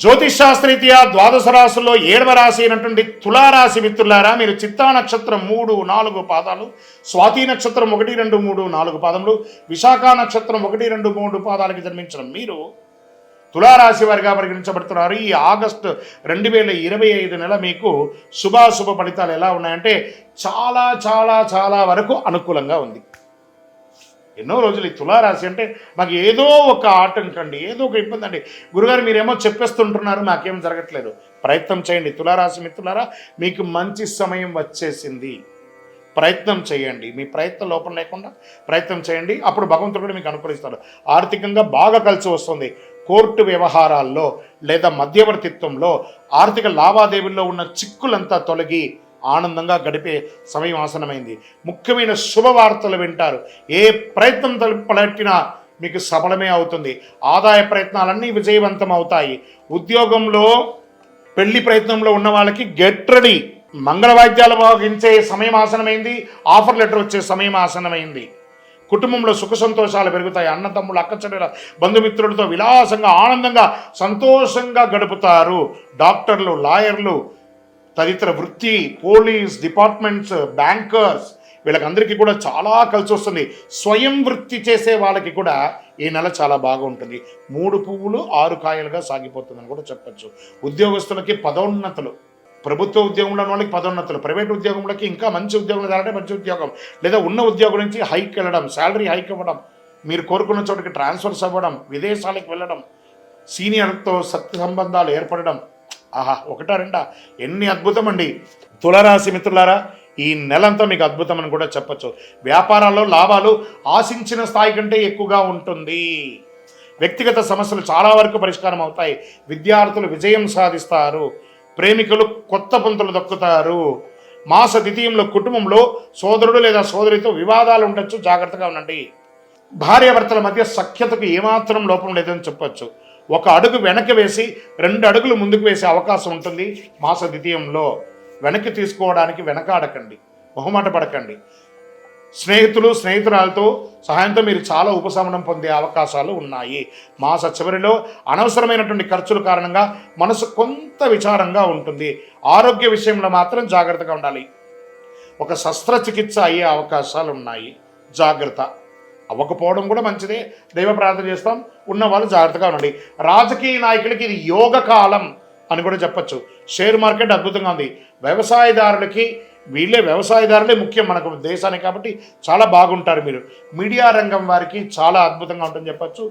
జ్యోతిషాస్త్రరీత్యా ద్వాదశ రాశుల్లో 7వ రాశి అయినటువంటి తులారాశి మిత్రులారా, మీరు చిత్తా నక్షత్రం 3, 4 పాదాలు, స్వాతి నక్షత్రం 1, 2, 3, 4 పాదములు, విశాఖ నక్షత్రం 1, 2, 3 పాదాలకి జన్మించిన మీరు తులారాశి వారిగా పరిగణించబడుతున్నారు. ఈ ఆగస్టు 2025 నెల మీకు శుభాశుభ ఫలితాలు ఎలా ఉన్నాయంటే చాలా చాలా చాలా వరకు అనుకూలంగా ఉంది. ఎన్నో రోజులు ఈ తులారాశి అంటే మాకు ఏదో ఒక ఆటంకం అండి, ఏదో ఒక ఇబ్బంది అండి, గురుగారు మీరేమో చెప్పేస్తుంటున్నారు, మాకేం జరగట్లేదు. ప్రయత్నం చేయండి తులారాశి మిత్రులారా, మీకు మంచి సమయం వచ్చేసింది. ప్రయత్నం చేయండి, మీ ప్రయత్నం లోపం లేకుండా ప్రయత్నం చేయండి, అప్పుడు భగవంతుడు కూడా మీకు అనుకూలిస్తాడు. ఆర్థికంగా బాగా కలిసి వస్తుంది. కోర్టు వ్యవహారాల్లో లేదా మధ్యవర్తిత్వంలో ఆర్థిక లావాదేవీల్లో ఉన్న చిక్కులంతా తొలగి ఆనందంగా గడిపే సమయం ఆసనమైంది. ముఖ్యమైన శుభవార్తలు వింటారు. ఏ ప్రయత్నం తలపెట్టినా మీకు సఫలమే అవుతుంది. ఆదాయ ప్రయత్నాలన్నీ విజయవంతం అవుతాయి. ఉద్యోగంలో పెళ్లి ప్రయత్నంలో ఉన్న వాళ్ళకి గెట్ రెడీ. మంగళవాద్యాలు మోగించే సమయం ఆసనమైంది. ఆఫర్ లెటర్ వచ్చే సమయం ఆసనమైంది. కుటుంబంలో సుఖ సంతోషాలు పెరుగుతాయి. అన్నతమ్ములు, అక్కచెల్లెల, బంధుమిత్రులతో విలాసంగా ఆనందంగా సంతోషంగా గడుపుతారు. డాక్టర్లు, లాయర్లు, తదితర వృత్తి, పోలీస్ డిపార్ట్మెంట్స్, బ్యాంకర్స్, వీళ్ళకందరికీ కూడా చాలా కలిసి వస్తుంది. స్వయం వృత్తి చేసే వాళ్ళకి కూడా ఈ నెల చాలా బాగుంటుంది. 3 పువ్వులు 6 కాయలుగా సాగిపోతుందని కూడా చెప్పచ్చు. ఉద్యోగస్తులకి పదోన్నతులు, ప్రభుత్వ ఉద్యోగంలో ఉన్న వాళ్ళకి పదోన్నతులు, ప్రైవేట్ ఉద్యోగంలోకి ఇంకా మంచి ఉద్యోగం చేయాలంటే మంచి ఉద్యోగం, లేదా ఉన్న ఉద్యోగం నుంచి హైక్ వెళ్ళడం, శాలరీ హైక్ ఇవ్వడం, మీరు కోరుకున్న చోటుకి ట్రాన్స్ఫర్స్ అవ్వడం, విదేశాలకు వెళ్ళడం, సీనియర్తో సత్య సంబంధాలు ఏర్పడడం, ఆహా, 1, 2 ఎన్ని అద్భుతం అండి. తులారాశి మిత్రులారా, ఈ నెలంతా మీకు అద్భుతం అని కూడా చెప్పచ్చు. వ్యాపారాల్లో లాభాలు ఆశించిన స్థాయి కంటే ఎక్కువగా ఉంటుంది. వ్యక్తిగత సమస్యలు చాలా వరకు పరిష్కారం అవుతాయి. విద్యార్థులు విజయం సాధిస్తారు. ప్రేమికులు కొత్త పొంతలు దక్కుతారు. మాస ద్వితీయంలో కుటుంబంలో సోదరుడు లేదా సోదరితో వివాదాలు ఉండొచ్చు, జాగ్రత్తగా ఉండండి. భార్యాభర్తల మధ్య సఖ్యతకు ఏమాత్రం లోపం లేదని చెప్పొచ్చు. 1 అడుగు వెనక్కి వేసి 2 అడుగులు ముందుకు వేసే అవకాశం ఉంటుంది. మాస ద్వితీయంలో వెనక్కి తీసుకోవడానికి వెనకాడకండి, మొహమాట పడకండి. స్నేహితురాలతో సహాయంతో మీరు చాలా ఉపశమనం పొందే అవకాశాలు ఉన్నాయి. మాస చివరిలో అనవసరమైనటువంటి ఖర్చుల కారణంగా మనసు కొంత విచారంగా ఉంటుంది. ఆరోగ్య విషయంలో మాత్రం జాగ్రత్తగా ఉండాలి. ఒక శస్త్రచికిత్స అయ్యే అవకాశాలు ఉన్నాయి, జాగ్రత్త. అవ్వకపోవడం కూడా మంచిదే, దైవ ప్రార్థన చేస్తాం. ఉన్నవాళ్ళు జాగ్రత్తగా ఉండండి. రాజకీయ నాయకులకి ఇది యోగ కాలం అని కూడా చెప్పచ్చు. షేర్ మార్కెట్ అద్భుతంగా ఉంది. వ్యవసాయదారులకి, వీళ్ళే వ్యవసాయదారులే ముఖ్యం మనకు దేశానికి, కాబట్టి చాలా బాగుంటారు మీరు. మీడియా రంగం వారికి చాలా అద్భుతంగా ఉంటుందని చెప్పచ్చు.